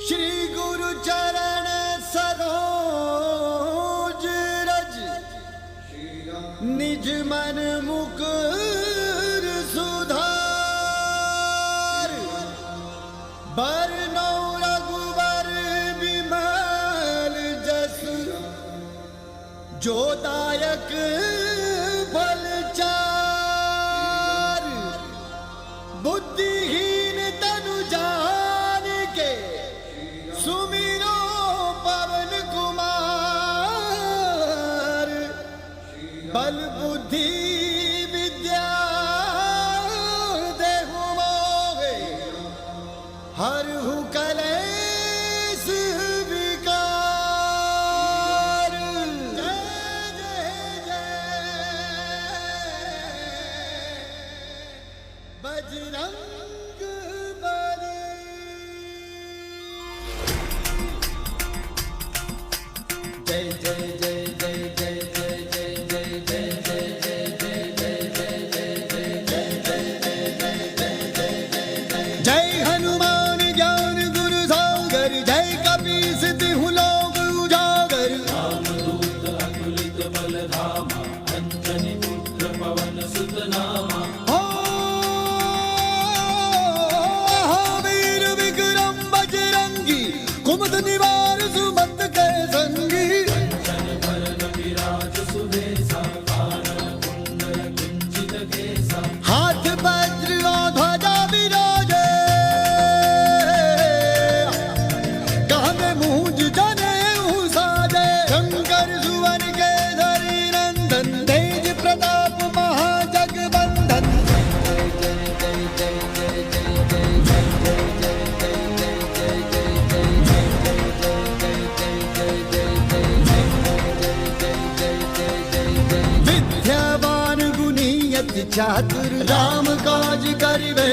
श्री गुरु चरण सरोज रज निज मन मुकुर सुधार बरनौ रघुबर विमल जस जो दायक फल चार बुद्धिहीन तनु जान के सुमिरो पवन कुमार बल बुद्धि विद्या देहु मोहे हरहु कलेश विकार। जय जय जय बजरंग बली। जय जय जय जय जय जय जय जय जय जय हनुमान ज्ञान गुरु सागर जय कपीस तिहु लोक उजागर। अतुलित बल धामा अंजनी पुत्र पवन सुत नामा। वीर विक्रम बजरंगी कुमद निवार सुमंत के संगी। कंचन बरन विराज सुबेसा कानन कुंडल कुंचित केसा। हाथ वज्र और ध्वजा विराजे कांधे मूंज जनेऊ साजे। शंकर सुवन केसरी नंदन तेज प्रताप महाजगबंदन। विद्यावान गुणी अति चातुर राम काज करिबे।